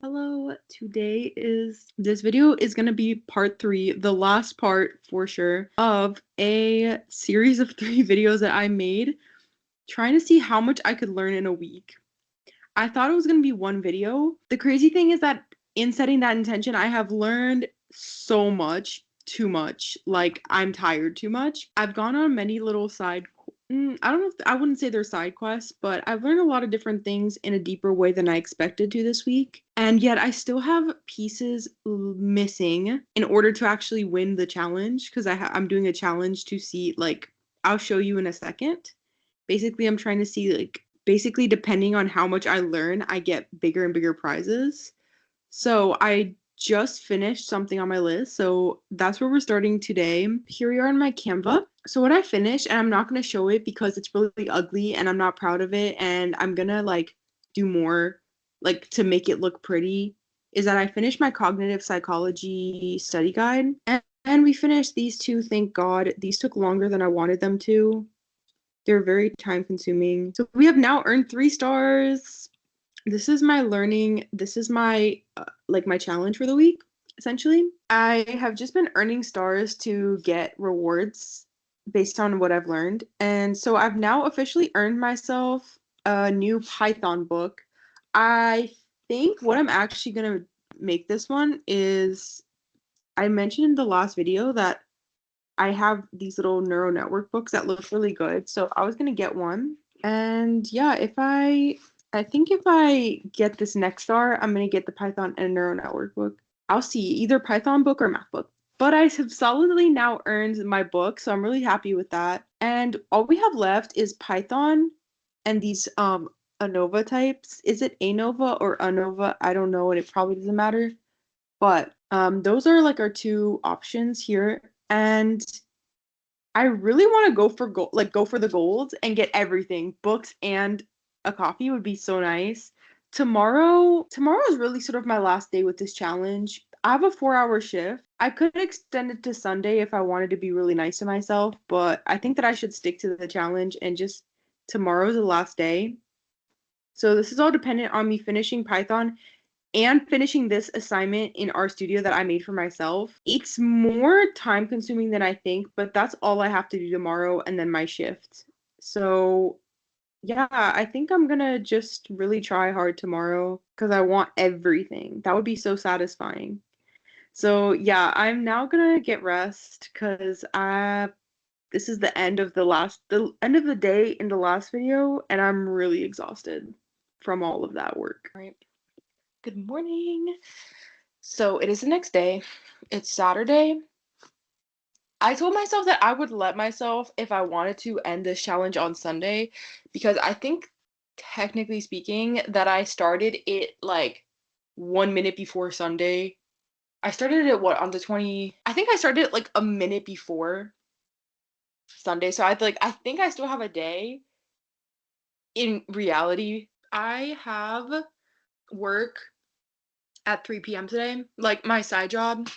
Hello, this video is going to be part 3, the last part for sure, of a series of 3 videos that I made trying to see how much I could learn in a week. I thought it was going to be one video. The crazy thing is that in setting that intention, I have learned so much, too much. Like, I'm tired too much. I've gone on many little I don't know if I wouldn't say they're side quests, but I've learned a lot of different things in a deeper way than I expected to this week. And yet I still have pieces missing in order to actually win the challenge because I'm doing a challenge to see, like, I'll show you in a second. Basically, I'm trying to see, like, basically depending on how much I learn, I get bigger and bigger prizes. So I just finished something on my list. So that's where we're starting today. Here we are in my Canva. So what I finished, and I'm not going to show it because it's really ugly and I'm not proud of it. And I'm going to like do more like to make it look pretty, is that I finished my cognitive psychology study guide. And we finished these two, thank God. These took longer than I wanted them to. They're very time consuming. So we have now earned 3 stars. This is my learning. This is my like my challenge for the week, essentially. I have just been earning stars to get rewards based on what I've learned. And so I've now officially earned myself a new Python book. I think what I'm actually going to make this one is I mentioned in the last video that I have these little neural network books that look really good. So I was going to get one. And yeah, I think if I get this next star, I'm going to get the Python and neural network book. I'll see either Python book or math book. But I have solidly now earned my book, so I'm really happy with that. And all we have left is Python and these ANOVA types. Is it ANOVA or ANOVA? I don't know, and it probably doesn't matter. But those are like our two options here. And I really want to go for gold, like go for the gold and get everything. Books and a coffee would be so nice. Tomorrow is really sort of my last day with this challenge. I have a 4-hour shift. I could extend it to Sunday if I wanted to be really nice to myself, but I think that I should stick to the challenge and just tomorrow's the last day. So this is all dependent on me finishing Python and finishing this assignment in RStudio that I made for myself. It's more time consuming than I think, but that's all I have to do tomorrow and then my shift. So, yeah, I think I'm gonna just really try hard tomorrow because I want everything. That would be so satisfying. So, yeah, I'm now gonna get rest because I this is the end of the day in the last video, and I'm really exhausted from all of that work. All right. Good morning. So it is the next day. It's Saturday. I told myself that I would let myself, if I wanted to, end this challenge on Sunday because I think, technically speaking, that I started it like 1 minute before Sunday. I started it what on the 20? I think I started it like a minute before Sunday. So I think I still have a day. In reality, I have work at 3 p.m. today, like my side job,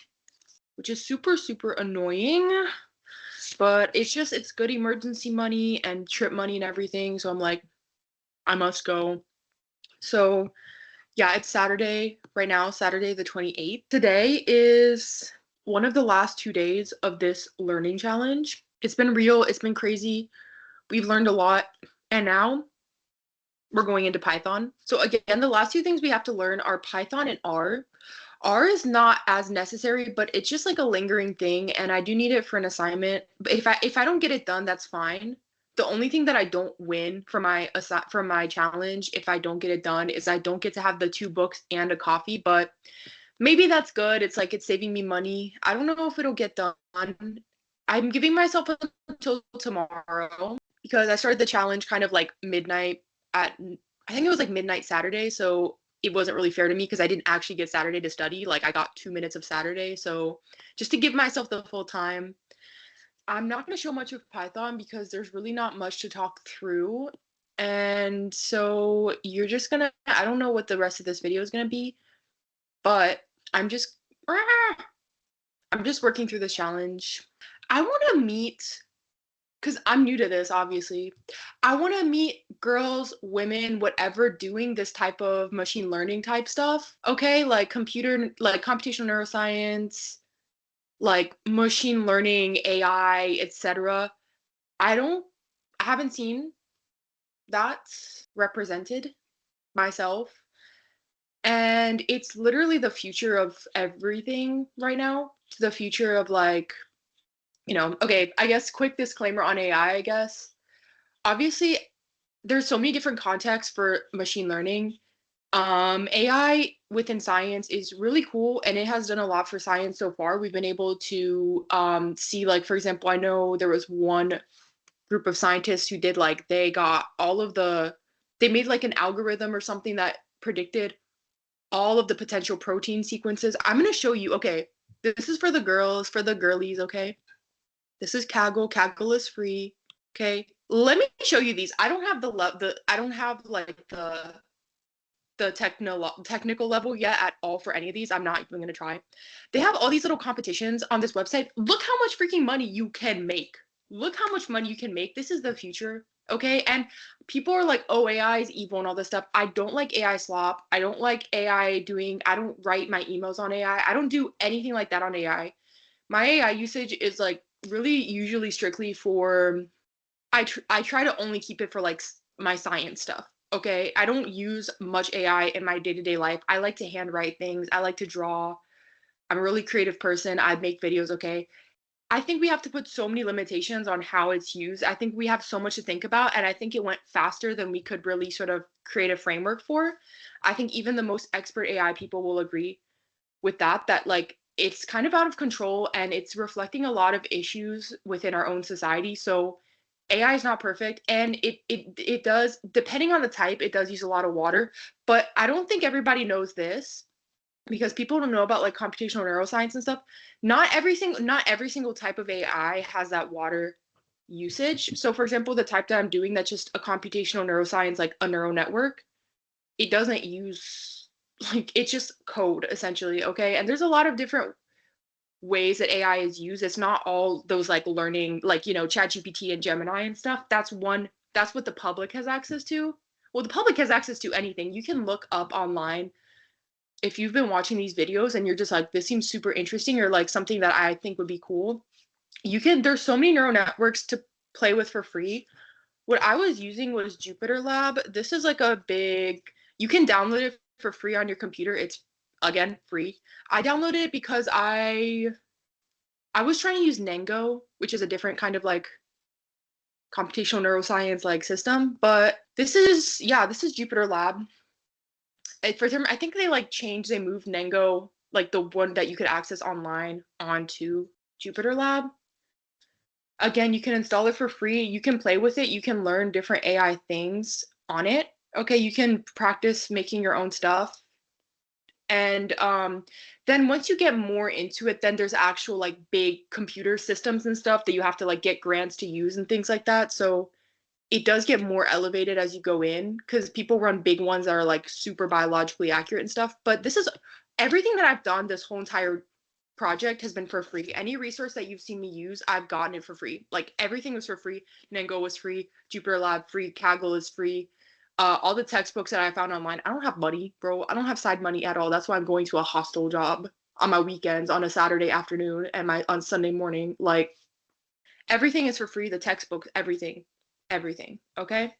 which is super, super annoying. But it's good emergency money and trip money and everything. So I'm like, I must go. So yeah, it's Saturday right now, Saturday the 28th. Today is one of the last 2 days of this learning challenge. It's been real, it's been crazy. We've learned a lot. And now we're going into Python. So again, the last two things we have to learn are Python and R. R is not as necessary, but it's just like a lingering thing, and I do need it for an assignment. But if I don't get it done, that's fine. The only thing that I don't win from my challenge, if I don't get it done, is I don't get to have the 2 books and a coffee. But maybe that's good. It's like it's saving me money. I don't know if it'll get done. I'm giving myself until tomorrow because I started the challenge kind of like midnight at I think it was like midnight Saturday, so it wasn't really fair to me because I didn't actually get Saturday to study. Like I got 2 minutes of Saturday. So just to give myself the full time, I'm not going to show much of Python because there's really not much to talk through. And so you're just going to, I don't know what the rest of this video is going to be, but I'm just, I'm just working through this challenge. I want to meet because I'm new to this, obviously. I want to meet girls, women, whatever, doing this type of machine learning type stuff. Okay, like like computational neuroscience, like machine learning, AI, etc. I don't, I haven't seen that represented myself. And it's literally the future of everything right now. The future of like, okay, I guess quick disclaimer on AI, I guess. Obviously, there's so many different contexts for machine learning. AI within science is really cool and it has done a lot for science so far. We've been able to see, like, for example, I know there was one group of scientists who did like, they got all of they made like an algorithm or something that predicted all of the potential protein sequences. I'm going to show you. Okay, this is for the girls, for the girlies. Okay, this is Kaggle. Kaggle is free. Okay, let me show you these. I don't have I don't have like the technical level yet at all for any of these. I'm not even going to try. They have all these little competitions on this website. Look how much freaking money you can make. Look how much money you can make. This is the future. Okay. And people are like, oh, AI is evil and all this stuff. I don't like AI slop. I don't like AI I don't write my emails on AI. I don't do anything like that on AI. My AI usage is like really usually strictly for, I try to only keep it for like my science stuff. Okay, I don't use much AI in my day-to-day life. I like to handwrite things. I like to draw. I'm a really creative person. I make videos. Okay, I think we have to put so many limitations on how it's used. I think we have so much to think about, and I think it went faster than we could really sort of create a framework for. I think even the most expert AI people will agree with that like it's kind of out of control and it's reflecting a lot of issues within our own society. So AI is not perfect and it does, depending on the type, it does use a lot of water, but I don't think everybody knows this because people don't know about like computational neuroscience and stuff. Not every single type of AI has that water usage. So for example, the type that I'm doing that's just a computational neuroscience, like a neural network, it doesn't use, like, it's just code essentially. Okay, and there's a lot of different ways that AI is used. It's not all those like learning, like, ChatGPT and Gemini and stuff. That's what the public has access to. Well, the public has access to anything. You can look up online if you've been watching these videos and you're just like, this seems super interesting or like something that I think would be cool. There's so many neural networks to play with for free. What I was using was Jupyter Lab. This is like a big, you can download it for free on your computer. It's, again, free. I downloaded it because I was trying to use Nengo, which is a different kind of like computational neuroscience like system, but this is, yeah, this is Jupyter Lab. For them, I think they moved Nengo, like the one that you could access online, onto Jupyter Lab. Again, you can install it for free. You can play with it. You can learn different AI things on it. Okay, you can practice making your own stuff. And then once you get more into it, then there's actual like big computer systems and stuff that you have to like get grants to use and things like that. So it does get more elevated as you go in because people run big ones that are like super biologically accurate and stuff. But this is everything that I've done this whole entire project has been for free. Any resource that you've seen me use, I've gotten it for free. Like everything was for free. Nengo was free. Jupyter Lab free. Kaggle is free. All the textbooks that I found online. I don't have money, bro. I don't have side money at all. That's why I'm going to a hostel job on my weekends, on a Saturday afternoon, and on Sunday morning. Like everything is for free. The textbooks, everything. Okay.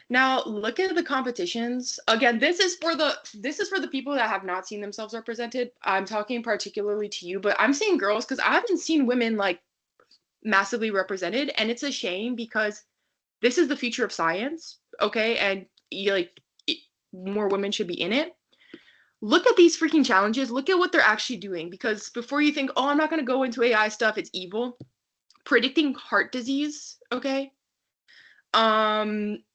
Now look at the competitions. Again, this is for the people that have not seen themselves represented. I'm talking particularly to you, but I'm seeing girls because I haven't seen women like massively represented, and it's a shame because this is the future of science, okay? And more women should be in it. Look at these freaking challenges. Look at what they're actually doing, because before you think, oh, I'm not going to go into AI stuff, it's evil. Predicting heart disease, okay?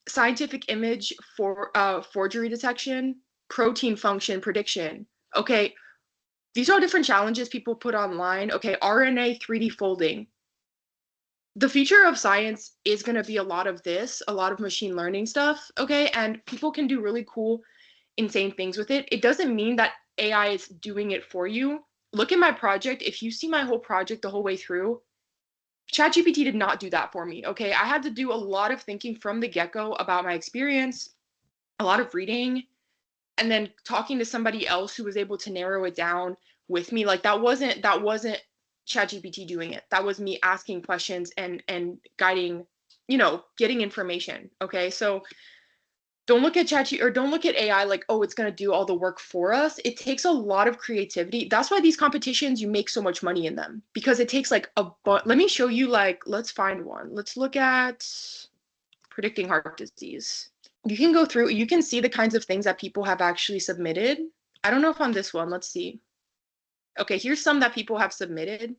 Scientific image for forgery detection, protein function prediction. Okay, these are different challenges people put online. Okay, RNA 3D folding. The future of science is going to be a lot of this, a lot of machine learning stuff. Okay, and people can do really cool, insane things with it. It doesn't mean that AI is doing it for you. Look at my project. If you see my whole project the whole way through, ChatGPT did not do that for me. Okay. I had to do a lot of thinking from the get-go about my experience, a lot of reading, and then talking to somebody else who was able to narrow it down with me. Like that wasn't ChatGPT doing it. That was me asking questions and guiding, getting information. Okay. So don't look at ChatGPT or don't look at AI like, oh, it's going to do all the work for us. It takes a lot of creativity. That's why these competitions, you make so much money in them, because it takes like let me show you, like, let's find one. Let's look at predicting heart disease. You can go through, you can see the kinds of things that people have actually submitted. I don't know if on this one, let's see. Okay, here's some that people have submitted.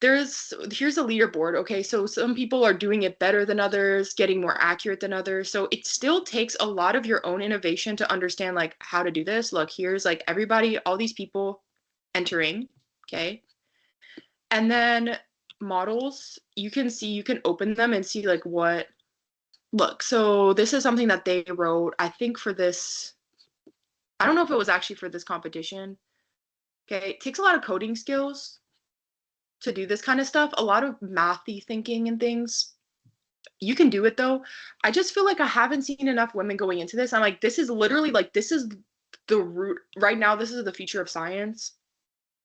Here's a leaderboard. Okay, so some people are doing it better than others, getting more accurate than others. So it still takes a lot of your own innovation to understand like how to do this. Look, here's like everybody, all these people entering. Okay. And then models, you can open them and see like look, so this is something that they wrote, I think for this, I don't know if it was actually for this competition. Okay, it takes a lot of coding skills to do this kind of stuff, a lot of mathy thinking and things. You can do it though. I just feel like I haven't seen enough women going into this. I'm like, this is literally like, this is the root right now. This is the future of science.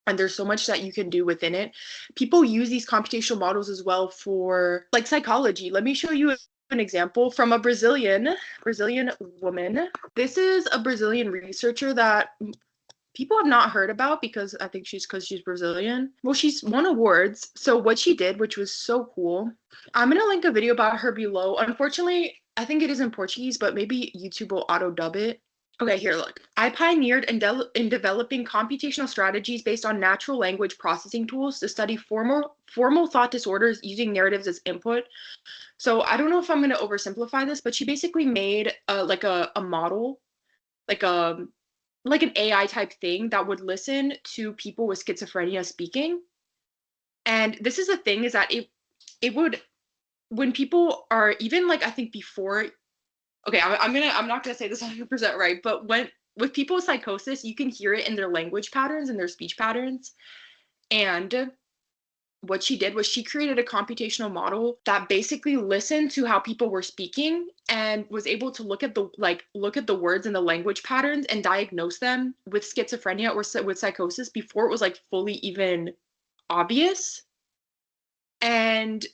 And there's so much that you can do within it. People use these computational models as well for like psychology. Let me show you an example from a Brazilian woman. This is a Brazilian researcher that people have not heard about because I think she's Brazilian. Well, she's won awards. So what she did, which was so cool, I'm going to link a video about her below. Unfortunately, I think it is in Portuguese, but maybe YouTube will auto dub it. Okay, here, look. I pioneered in developing computational strategies based on natural language processing tools to study formal thought disorders using narratives as input. So I don't know if I'm going to oversimplify this, but she basically made like a model, like an AI type thing that would listen to people with schizophrenia speaking. And this is the thing, is that it would, when people are even like, I think before, okay, I'm not gonna say this 100% right, but with people with psychosis, you can hear it in their language patterns and their speech patterns. And what she did was she created a computational model that basically listened to how people were speaking and was able to look at the words and the language patterns and diagnose them with schizophrenia or with psychosis before it was like fully even obvious. And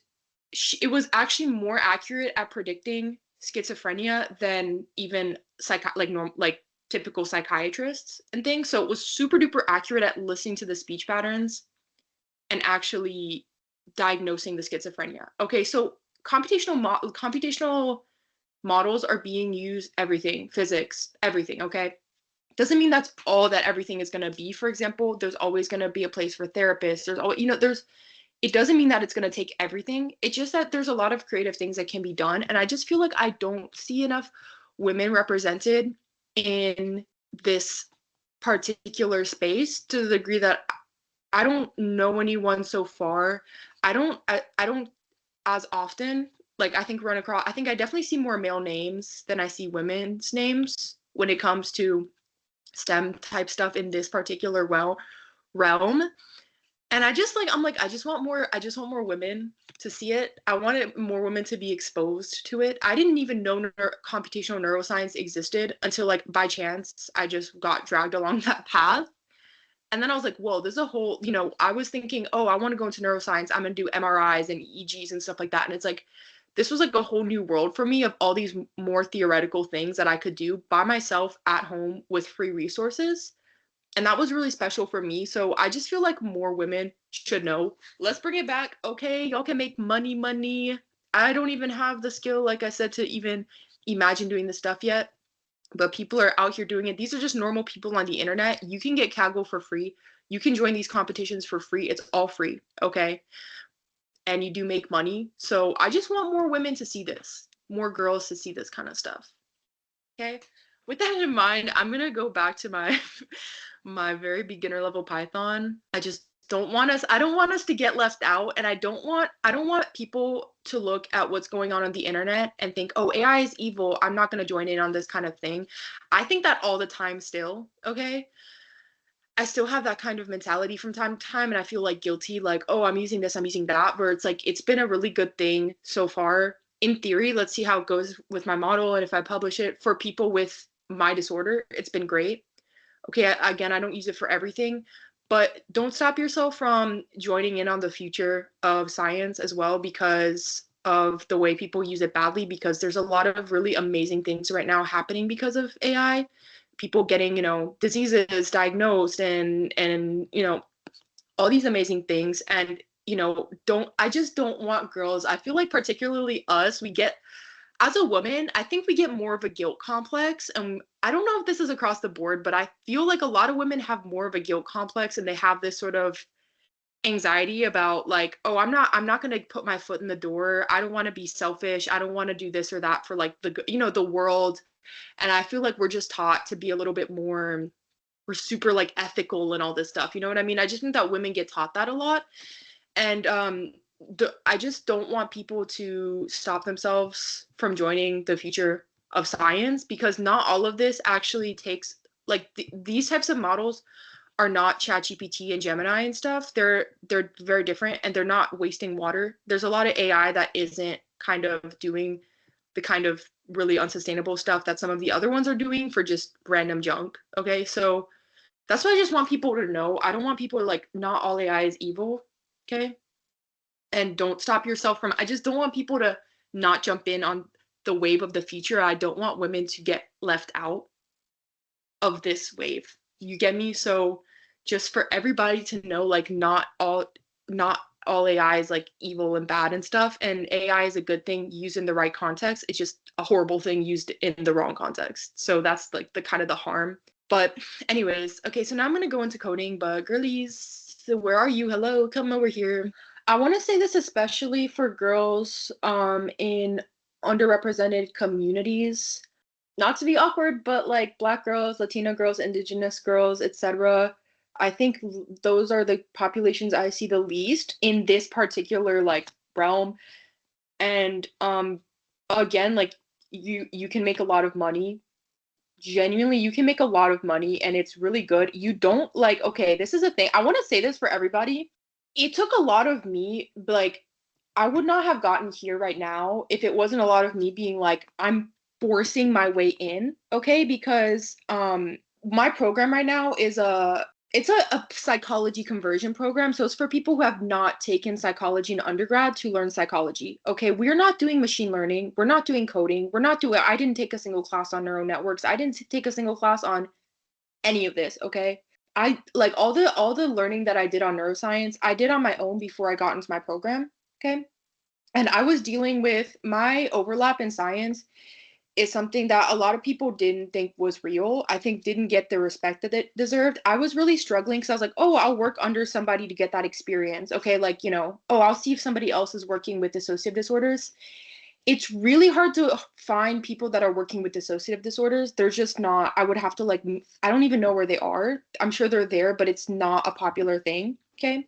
it was actually more accurate at predicting schizophrenia than even typical psychiatrists and things. So it was super duper accurate at listening to the speech patterns and actually diagnosing the schizophrenia. Okay, so computational models are being used everything, physics, everything, okay? Doesn't mean that's all that everything is going to be. For example, there's always going to be a place for therapists. There's always, it doesn't mean that it's going to take everything. It's just that there's a lot of creative things that can be done. And I just feel like I don't see enough women represented in this particular space to the degree that I don't know anyone so far. I don't as often, like, I think I definitely see more male names than I see women's names when it comes to STEM type stuff in this particular realm. And I just I just want more women to see it. I wanted more women to be exposed to it. I didn't even know computational neuroscience existed until, like, by chance I just got dragged along that path. And then I was like, whoa, there's a whole, I was thinking, oh, I want to go into neuroscience. I'm going to do MRIs and EEGs and stuff like that. And it's like, this was like a whole new world for me of all these more theoretical things that I could do by myself at home with free resources. And that was really special for me. So I just feel like more women should know. Let's bring it back. Okay, y'all can make money. I don't even have the skill, like I said, to even imagine doing this stuff yet. But people are out here doing it. These are just normal people on the internet. You can get Kaggle for free. You can join these competitions for free. It's all free, okay? And you do make money. So I just want more women to see this, more girls to see this kind of stuff, okay? With that in mind, I'm going to go back to my my very beginner level Python. I don't want us to get left out, and I don't want people to look at what's going on the internet and think, oh, AI is evil, I'm not going to join in on this kind of thing. I think that all the time still, okay? I still have that kind of mentality from time to time, and I feel like guilty, like, oh, I'm using this, I'm using that, where it's like, it's been a really good thing so far. In theory, let's see how it goes with my model, and if I publish it for people with my disorder, it's been great. Okay, again, I don't use it for everything, but don't stop yourself from joining in on the future of science as well because of the way people use it badly, because there's a lot of really amazing things right now happening because of AI. People getting, diseases diagnosed and all these amazing things. And don't I just don't want girls. I feel like particularly us, we get, as a woman, I think we get more of a guilt complex. And I don't know if this is across the board, but I feel like a lot of women have more of a guilt complex, and they have this sort of anxiety about like, oh, I'm not going to put my foot in the door. I don't want to be selfish. I don't want to do this or that for like the world. And I feel like we're just taught to be a little bit more, we're super like ethical and all this stuff. You know what I mean? I just think that women get taught that a lot. And I just don't want people to stop themselves from joining the future of science, because not all of this actually takes, like, these types of models are not ChatGPT and Gemini and stuff. They're very different, and they're not wasting water. There's a lot of AI that isn't kind of doing the kind of really unsustainable stuff that some of the other ones are doing for just random junk. Okay, so that's what I just want people to know. I don't want people to, like, not all AI is evil. Okay, and don't stop yourself from, I just don't want people to not jump in on the wave of the future. I don't want women to get left out of this wave. You get me? So just for everybody to know, like, not all AI is like evil and bad and stuff, and AI is a good thing used in the right context. It's just a horrible thing used in the wrong context. So that's like the kind of the harm. But anyways, okay, so now I'm gonna go into coding, but girlies, so where are you? Hello, come over here. I want to say this especially for girls in underrepresented communities. Not to be awkward, but like Black girls, Latina girls, Indigenous girls, etc. I think those are the populations I see the least in this particular like realm. And again, like, you can make a lot of money. Genuinely, you can make a lot of money, and it's really good. You don't, like, okay, this is a thing. I want to say this for everybody. It took a lot of me, like, I would not have gotten here right now if it wasn't a lot of me being like, I'm forcing my way in, okay? Because my program right now is a psychology conversion program. So it's for people who have not taken psychology in undergrad to learn psychology. Okay, we're not doing machine learning, we're not doing coding, I didn't take a single class on neural networks. I didn't take a single class on any of this, okay? I like all the learning that I did on neuroscience, I did on my own before I got into my program, okay? And I was dealing with my overlap in science is something that a lot of people didn't think was real. I think didn't get the respect that it deserved. I was really struggling because I was like, oh, I'll work under somebody to get that experience. Okay, like, oh, I'll see if somebody else is working with dissociative disorders. It's really hard to find people that are working with dissociative disorders. They're just not, I would have to like, I don't even know where they are. I'm sure they're there, but it's not a popular thing. Okay.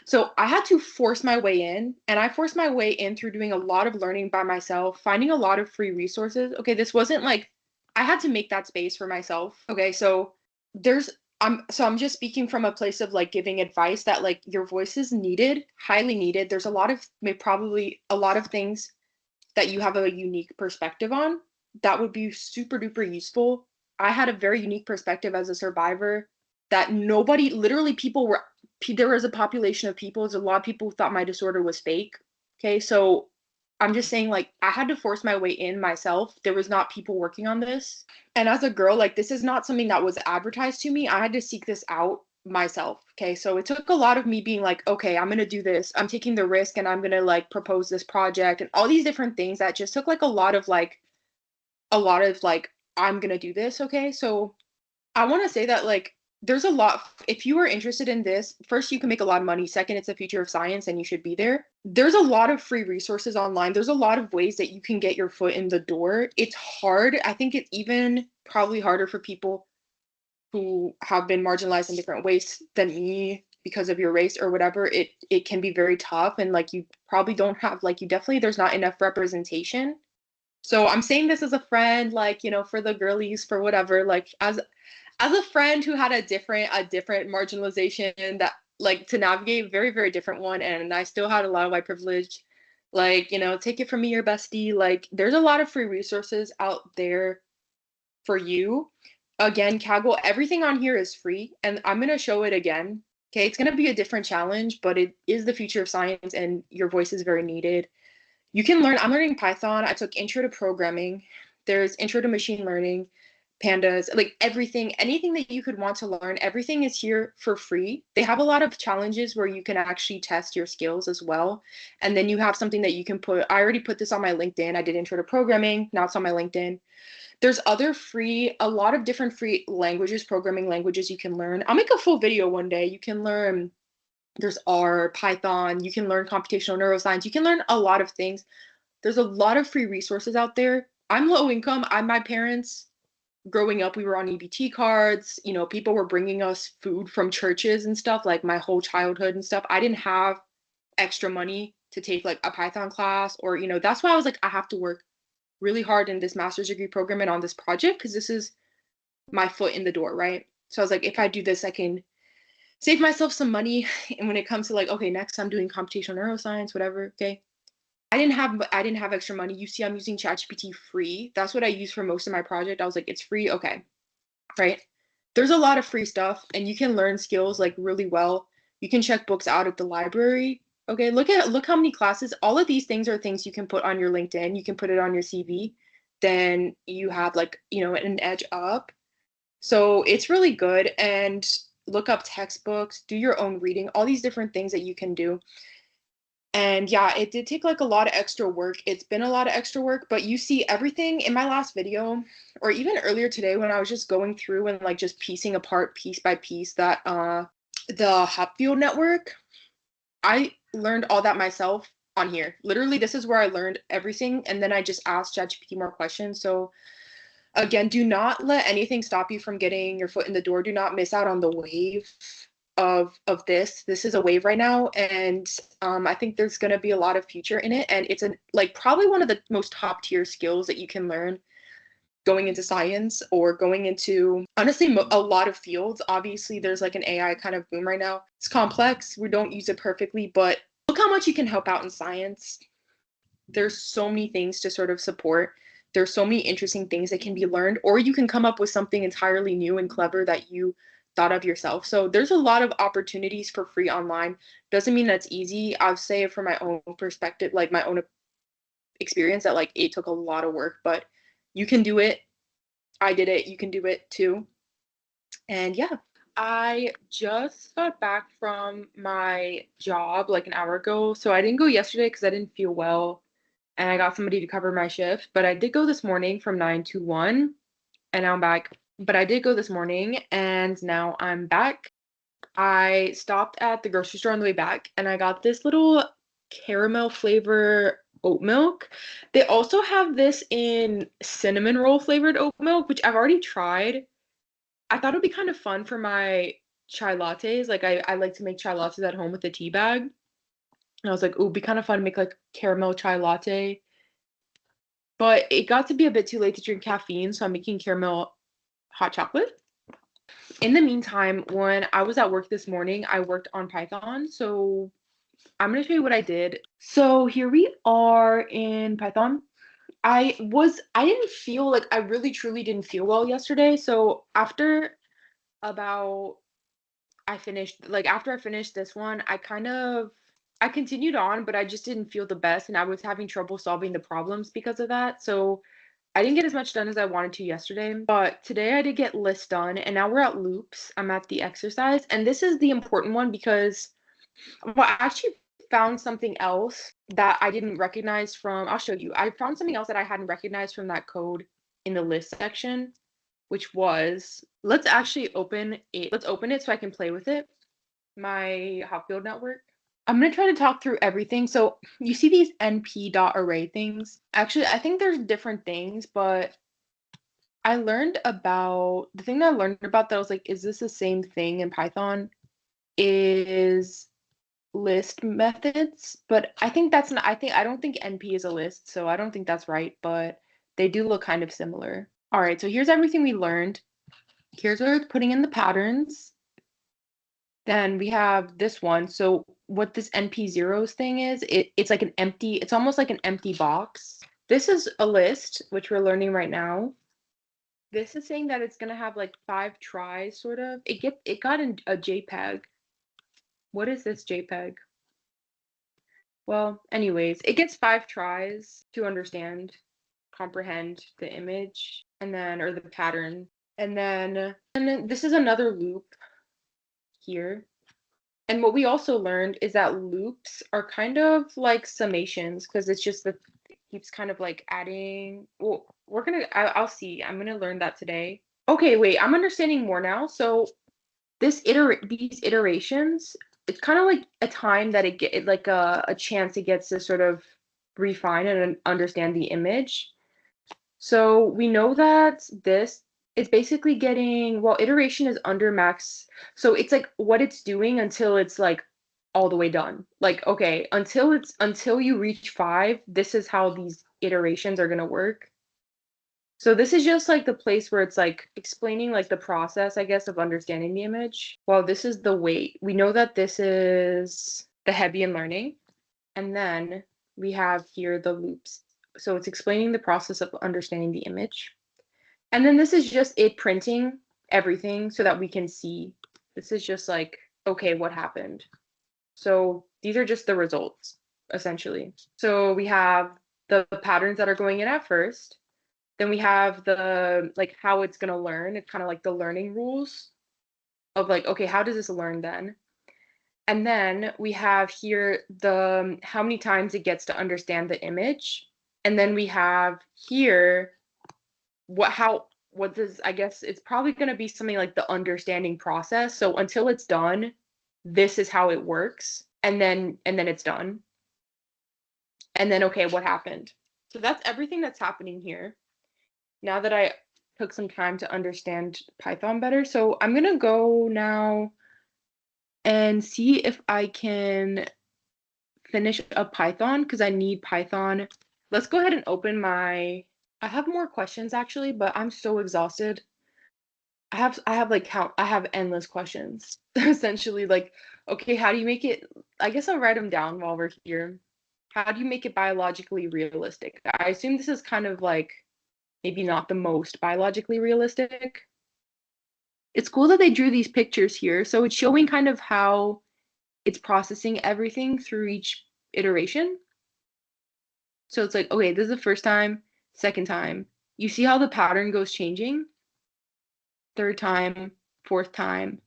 So I had to force my way in, and I forced my way in through doing a lot of learning by myself, finding a lot of free resources. Okay. This wasn't like, I had to make that space for myself. Okay. So there's, I'm just speaking from a place of like giving advice that like your voice is needed, highly needed. There's a lot of, probably a lot of things that you have a unique perspective on that would be super duper useful. I had a very unique perspective as a survivor that nobody, literally people were, there was a population of people, there's a lot of people who thought my disorder was fake. Okay, so I'm just saying, like, I had to force my way in myself. There was not people working on this. And as a girl, like, this is not something that was advertised to me. I had to seek this out myself. Okay, so it took a lot of me being like, okay, I'm gonna do this, I'm taking the risk, and I'm gonna like propose this project and all these different things that just took like a lot of like I'm gonna do this. Okay, so I want to say that like there's a lot, if you are interested in this, first, you can make a lot of money, second, it's the future of science and you should be there. There's a lot of free resources online, there's a lot of ways that you can get your foot in the door. It's hard. I think it's even probably harder for people who have been marginalized in different ways than me because of your race or whatever. It can be very tough, and like you probably don't have, like, you definitely, there's not enough representation. So I'm saying this as a friend, like, for the girlies, for whatever, like, as a friend who had a different marginalization that like to navigate, very, very different one, and I still had a lot of white privilege. Like, take it from me, your bestie. Like, there's a lot of free resources out there for you. Again, Kaggle, everything on here is free, and I'm gonna show it again. Okay, it's gonna be a different challenge, but it is the future of science, and your voice is very needed. You can learn. I'm learning Python. I took Intro to Programming. There's Intro to Machine Learning, Pandas, like everything, anything that you could want to learn, everything is here for free. They have a lot of challenges where you can actually test your skills as well. And then you have something that you can put. I already put this on my LinkedIn. I did Intro to Programming. Now it's on my LinkedIn. There's a lot of different free languages, programming languages you can learn. I'll make a full video one day. You can learn, there's R, Python, you can learn computational neuroscience, you can learn a lot of things. There's a lot of free resources out there. I'm low income. My parents, growing up, we were on EBT cards. People were bringing us food from churches and stuff, like my whole childhood and stuff. I didn't have extra money to take like a Python class, or, that's why I was like, I have to work really hard in this master's degree program and on this project, because this is my foot in the door, right? So I was like, if I do this, I can save myself some money. And when it comes to like, okay, next I'm doing computational neuroscience, whatever, okay. I didn't have extra money. You see, I'm using ChatGPT free. That's what I use for most of my project. I was like, it's free, okay, right? There's a lot of free stuff, and you can learn skills like really well. You can check books out at the library. Okay, look how many classes. All of these things are things you can put on your LinkedIn. You can put it on your CV. Then you have like, an edge up. So it's really good. And look up textbooks, do your own reading, all these different things that you can do. And yeah, it did take like a lot of extra work. It's been a lot of extra work, but you see everything in my last video, or even earlier today when I was just going through and like just piecing apart piece by piece that the Hopfield network. I learned all that myself on here. Literally, this is where I learned everything, and then I just asked ChatGPT more questions. So again, do not let anything stop you from getting your foot in the door. Do not miss out on the wave of this. This is a wave right now, and I think there's going to be a lot of future in it, and it's like probably one of the most top tier skills that you can learn going into science or going into, honestly, a lot of fields. Obviously, there's like an AI kind of boom right now. It's complex. We don't use it perfectly, but look how much you can help out in science. There's so many things to sort of support. There's so many interesting things that can be learned, or you can come up with something entirely new and clever that you thought of yourself. So there's a lot of opportunities for free online. Doesn't mean that's easy. I'll say it from my own perspective, like my own experience, that like it took a lot of work, but you can do it. I did it. You can do it too. And yeah, I just got back from my job like an hour ago. So I didn't go yesterday because I didn't feel well and I got somebody to cover my shift. But I did go this morning from 9 to 1, and now I'm back. But I did go this morning, and now I'm back. I stopped at the grocery store on the way back, and I got this little caramel flavor oat milk. They also have this in cinnamon roll flavored oat milk, which I've already tried. I thought it'd be kind of fun for my chai lattes. Like I like to make chai lattes at home with a tea bag. And I was like, ooh, it'd be kind of fun to make like caramel chai latte. But it got to be a bit too late to drink caffeine, so I'm making caramel hot chocolate. In the meantime, when I was at work this morning, I worked on Python. So I'm going to show you what I did. So here we are in Python. I didn't feel like, I really truly didn't feel well yesterday. So after about after I finished this one, I continued on, but I just didn't feel the best, and I was having trouble solving the problems because of that. So I didn't get as much done as I wanted to yesterday, but today I did get lists done, and now we're at loops. I'm at the exercise, and this is the important one because, well, I actually found something else that I didn't recognize from, I'll show you. I found something else that I hadn't recognized from that code in the list section, which was, let's open it so I can play with it. My Hopfield network. I'm going to try to talk through everything. So you see these np.array things. Actually, I think there's different things, but the thing that I learned about that I was like, is this the same thing in Python? Is list methods, but I think that's not, I don't think np is a list, so I don't think that's right, but they do look kind of similar. All right, so here's everything we learned. Here's where it's putting in the patterns. Then we have this one. So what this NP zeros thing is, it's like an empty, it's almost like an empty box. This is a list, which we're learning right now. This is saying that it's gonna have like 5 tries, sort of. It got in a JPEG. What is this JPEG? Well, anyways, it gets 5 tries to understand, comprehend the image, and then, or the pattern. And then this is another loop here. And what we also learned is that loops are kind of like summations, because it's just that it keeps kind of like adding. Well, I'll see. I'm gonna learn that today. Okay, wait, I'm understanding more now. So these iterations, it's kind of like a time that like a chance it gets to sort of refine and understand the image. So we know that it's basically getting, well, iteration is under max. So it's like what it's doing until it's like all the way done. Like, okay, until you reach 5, this is how these iterations are gonna work. So this is just like the place where it's like explaining like the process, I guess, of understanding the image. Well, this is the weight. We know that this is the Hebbian learning. And then we have here the loops. So it's explaining the process of understanding the image. And then this is just it printing everything so that we can see. This is just like, okay, what happened? So these are just the results, essentially. So we have the patterns that are going in at first. Then we have the, like, how it's going to learn. It's kind of like the learning rules of like, okay, how does this learn then? And then we have here the how many times it gets to understand the image. And then we have here what does, I guess it's probably going to be something like the understanding process. So until it's done, this is how it works. And then it's done. And then, okay, what happened? So that's everything that's happening here. Now that I took some time to understand Python better. So I'm going to go now and see if I can finish up Python, because I need Python. Let's go ahead and open I have more questions actually, but I'm so exhausted. I have endless questions. Essentially, like, okay, how do you make it? I guess I'll write them down while we're here. How do you make it biologically realistic? I assume this is kind of like maybe not the most biologically realistic. It's cool that they drew these pictures here. So it's showing kind of how it's processing everything through each iteration. So it's like, okay, this is the first time, second time. You see how the pattern goes changing? Third time, fourth time.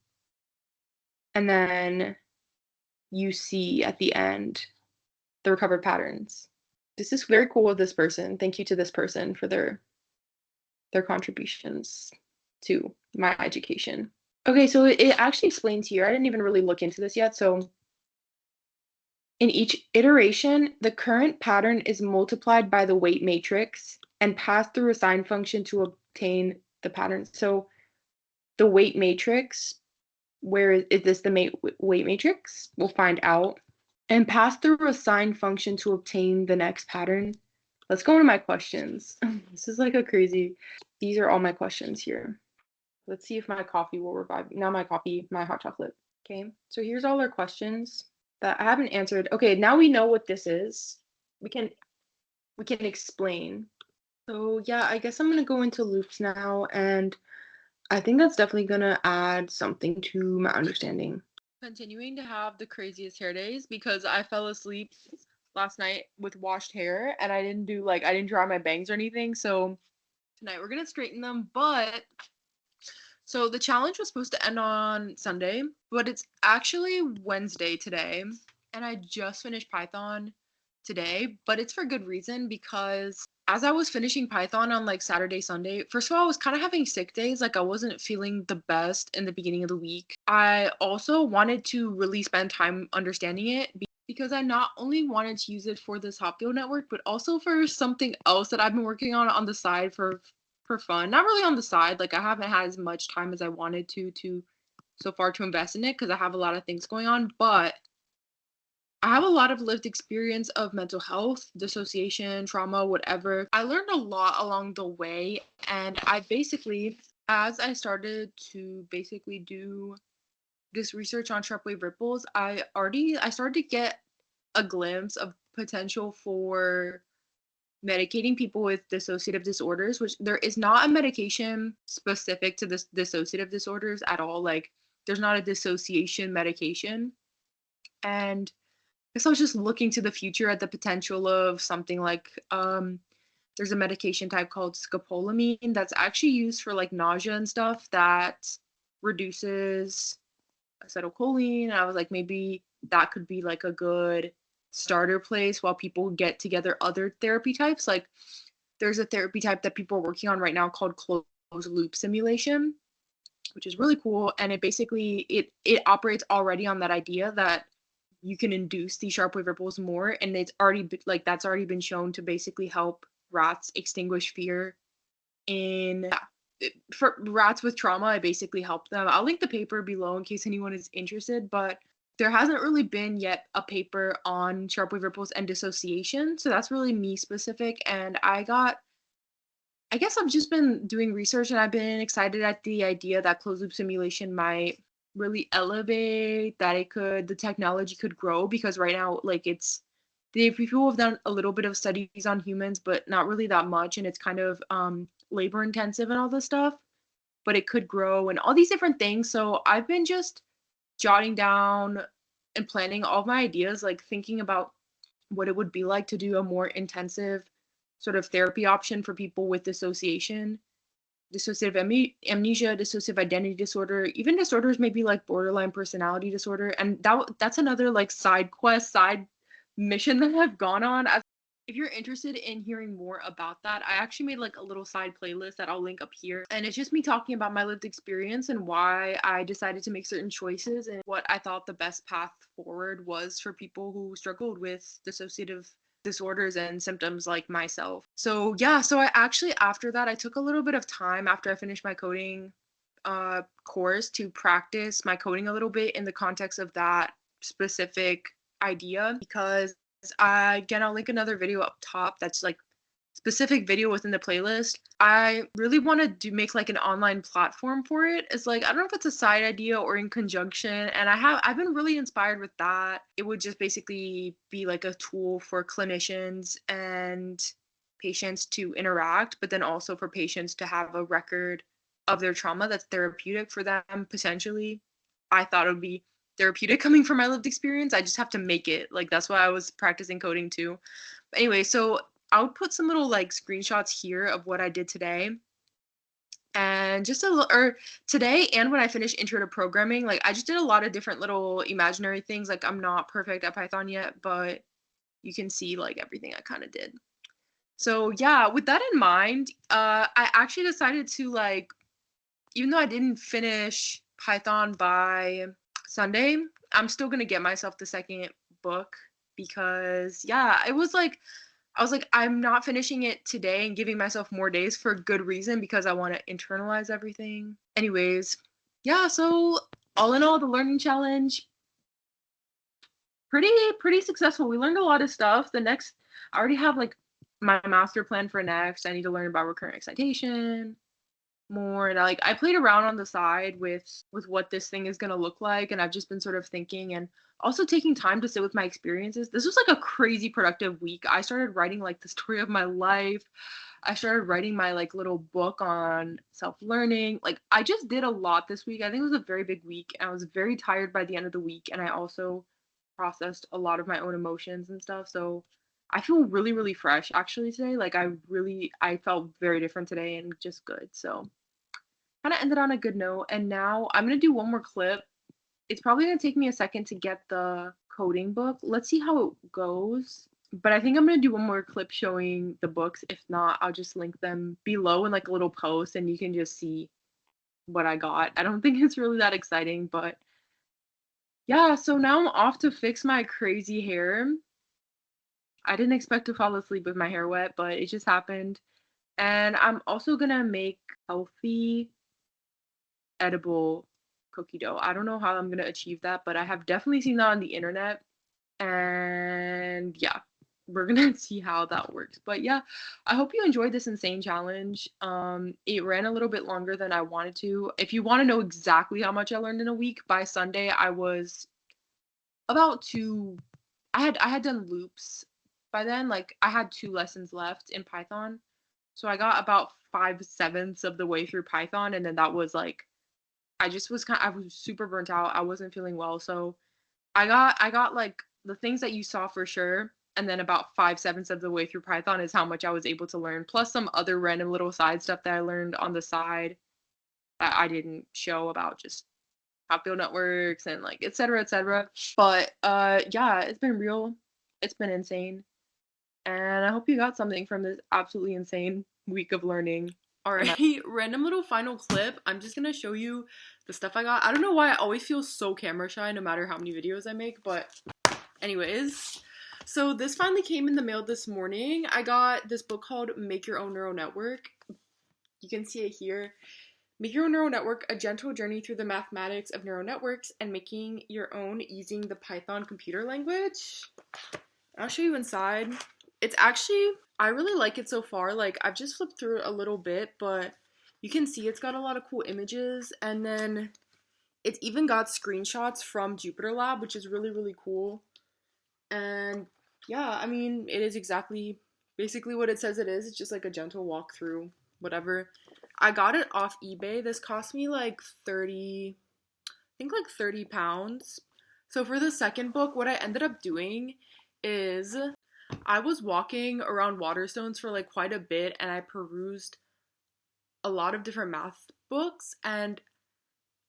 And then you see at the end the recovered patterns. This is very cool of this person. Thank you to this person for their contributions to my education. Okay, so it actually explains here. I didn't even really look into this yet. So in each iteration, the current pattern is multiplied by the weight matrix and passed through a sign function to obtain the pattern. So the weight matrix, where is this the weight matrix? We'll find out. And pass through a sign function to obtain the next pattern. Let's go into my questions. This is like a crazy, these are all my questions here. Let's see if my coffee will revive. Not my coffee, my hot chocolate. Okay, so here's all our questions that I haven't answered. Okay, now we know what this is. We can explain. So yeah, I guess I'm gonna go into loops now, and I think that's definitely gonna add something to my understanding. Continuing to have the craziest hair days because I fell asleep last night with washed hair and I didn't dry my bangs or anything. So tonight we're gonna straighten them, but so the challenge was supposed to end on Sunday, but it's actually Wednesday today, and I just finished Python today, but it's for good reason because as I was finishing Python on like Saturday, Sunday, first of all, I was kind of having sick days. Like I wasn't feeling the best in the beginning of the week. I also wanted to really spend time understanding it because I not only wanted to use it for this Hopfield network, but also for something else that I've been working on the side for fun. Not really on the side. Like I haven't had as much time as I wanted to so far to invest in it because I have a lot of things going on, but I have a lot of lived experience of mental health, dissociation, trauma, whatever. I learned a lot along the way, and I basically As I started to basically do this research on sharp wave ripples, I started to get a glimpse of potential for medicating people with dissociative disorders, which there is not a medication specific to this dissociative disorders at all. Like there's not a dissociation medication. And I guess I was just looking to the future at the potential of something like there's a medication type called scopolamine that's actually used for like nausea and stuff that reduces acetylcholine. And I was like, maybe that could be like a good starter place while people get together other therapy types. Like there's a therapy type that people are working on right now called closed loop simulation, which is really cool. And it basically it operates already on that idea that you can induce these sharp wave ripples more, and it's already like that's already been shown to basically help rats extinguish fear in for rats with trauma. I basically help them. I'll link the paper below in case anyone is interested, but there hasn't really been yet a paper on sharp wave ripples and dissociation, so that's really me specific. And I guess I've just been doing research and I've been excited at the idea that closed loop simulation might really elevate, that the technology could grow, because right now, like the people have done a little bit of studies on humans, but not really that much. And it's kind of labor intensive and all this stuff, but it could grow and all these different things. So I've been just jotting down and planning all of my ideas, like thinking about what it would be like to do a more intensive sort of therapy option for people with dissociation, dissociative amnesia, dissociative identity disorder, even disorders maybe like borderline personality disorder. And that's another like side quest, side mission that I've gone on. If you're interested in hearing more about that, I actually made like a little side playlist that I'll link up here. And it's just me talking about my lived experience and why I decided to make certain choices and what I thought the best path forward was for people who struggled with dissociative disorders and symptoms like myself. So yeah, so I actually after that I took a little bit of time after I finished my coding course to practice my coding a little bit in the context of that specific idea, because again, I'll link another video up top that's like specific video within the playlist. I really want to make like an online platform for it. It's like I don't know if it's a side idea or in conjunction, and I've been really inspired with that. It would just basically be like a tool for clinicians and patients to interact, but then also for patients to have a record of their trauma that's therapeutic for them potentially. I thought it would be therapeutic coming from my lived experience. I just have to make it. Like that's why I was practicing coding too. But anyway, so I would put some little like screenshots here of what I did today. And just or today and when I finished intro to programming, like I just did a lot of different little imaginary things. Like I'm not perfect at Python yet, but you can see like everything I kind of did. So yeah, with that in mind, I actually decided to like, even though I didn't finish Python by Sunday, I'm still gonna get myself the second book, because yeah, it was like I was like, I'm not finishing it today and giving myself more days for good reason, because I want to internalize everything. Anyways, yeah, so all in all, the learning challenge pretty successful. We learned a lot of stuff. I already have like my master plan for next. I need to learn about recurrent excitation more, and I played around on the side with what this thing is going to look like, and I've just been sort of thinking and also taking time to sit with my experiences. This was like a crazy productive week. I started writing like the story of my life. I started writing my like little book on self-learning. Like I just did a lot this week. I think it was a very big week, and I was very tired by the end of the week, and I also processed a lot of my own emotions and stuff. So I feel really fresh actually today. Like I felt very different today and just good. So kind of ended on a good note. And now I'm going to do one more clip. It's probably going to take me a second to get the coding book. Let's see how it goes. But I think I'm going to do one more clip showing the books. If not, I'll just link them below in like a little post and you can just see what I got. I don't think it's really that exciting, but yeah, so now I'm off to fix my crazy hair. I didn't expect to fall asleep with my hair wet, but it just happened. And I'm also going to make healthy edible cookie dough. I don't know how I'm gonna achieve that, but I have definitely seen that on the internet. And yeah. we're gonna see how that works. But yeah, I hope you enjoyed this insane challenge. It ran a little bit longer than I wanted to. If you want to know exactly how much I learned in a week, by Sunday I was about to I had done loops by then. Like I had 2 lessons left in Python. So I got about 5/7 of the way through Python, and then that was like I was super burnt out. I wasn't feeling well, so I got like the things that you saw for sure, and then about 5/7 of the way through Python is how much I was able to learn, plus some other random little side stuff that I learned on the side that I didn't show about just how field networks and like et cetera, et cetera. But yeah, it's been real. It's been insane. And I hope you got something from this absolutely insane week of learning. All right, random little final clip. I'm just gonna show you the stuff I got. I don't know why I always feel so camera shy no matter how many videos I make, but anyways. So this finally came in the mail this morning. I got this book called Make Your Own Neural Network. You can see it here. Make Your Own Neural Network, a gentle journey through the mathematics of neural networks and making your own using the Python computer language. I'll show you inside. It's actually, I really like it so far. Like, I've just flipped through it a little bit, but you can see it's got a lot of cool images. And then it's even got screenshots from Jupyter Lab, which is really, really cool. And yeah, I mean, it is basically what it says it is. It's just like a gentle walkthrough, whatever. I got it off eBay. This cost me like 30, I think like 30 pounds. So for the second book, what I ended up doing is I was walking around Waterstones for like quite a bit, and I perused a lot of different math books, and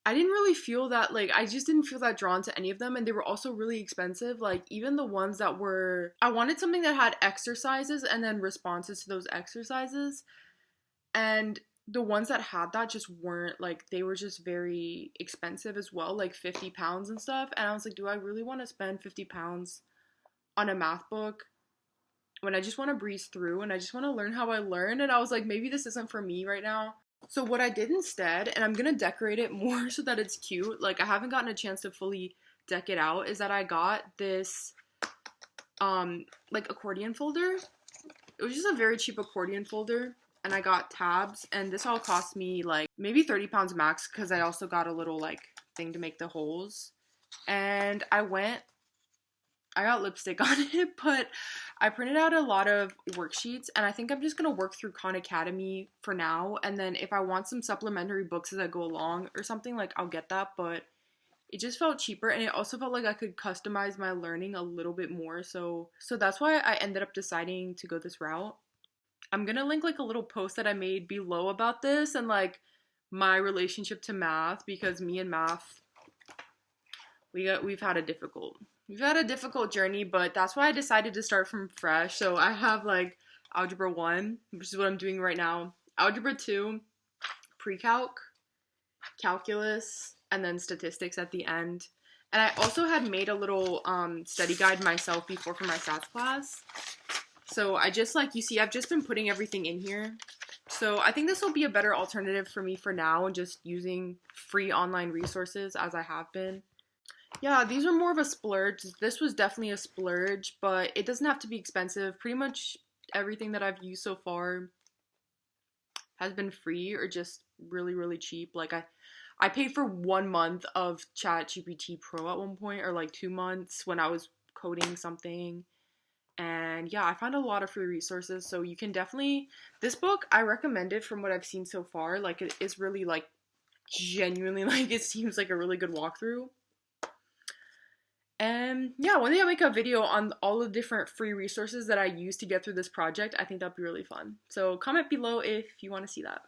I didn't really feel that, like, I just didn't feel that drawn to any of them, and they were also really expensive. Like, even the ones that were, I wanted something that had exercises and then responses to those exercises, and the ones that had that just weren't, like, they were just very expensive as well, like 50 pounds and stuff, and I was like, do I really want to spend 50 pounds on a math book when I just want to breeze through and I just want to learn how I learn? And I was like, maybe this isn't for me right now. So what I did instead, and I'm gonna decorate it more so that it's cute, like I haven't gotten a chance to fully deck it out, is that I got this like accordion folder. It was just a very cheap accordion folder, and I got tabs, and this all cost me like maybe 30 pounds max, because I also got a little like thing to make the holes. And I got lipstick on it, but I printed out a lot of worksheets, and I think I'm just going to work through Khan Academy for now, and then if I want some supplementary books as I go along or something, like, I'll get that, but it just felt cheaper, and it also felt like I could customize my learning a little bit more, so that's why I ended up deciding to go this route. I'm going to link, like, a little post that I made below about this, and, like, my relationship to math, because me and math, we've had a difficult journey, but that's why I decided to start from fresh. So I have like Algebra 1, which is what I'm doing right now, Algebra 2, Pre-Calc, Calculus, and then Statistics at the end. And I also had made a little study guide myself before for my stats class. So I just, like, you see, I've just been putting everything in here. So I think this will be a better alternative for me for now, and just using free online resources as I have been. Yeah, these are more of a splurge. This was definitely a splurge, but it doesn't have to be expensive. Pretty much everything that I've used so far has been free or just really, really cheap. Like, I paid for 1 month of ChatGPT Pro at one point, or like 2 months when I was coding something. And yeah, I found a lot of free resources, so you can definitely, this book, I recommend it from what I've seen so far. Like, it is really, like, genuinely, like, it seems like a really good walkthrough. And yeah, one day I'll make a video on all the different free resources that I use to get through this project. I think that'd be really fun. So comment below if you want to see that.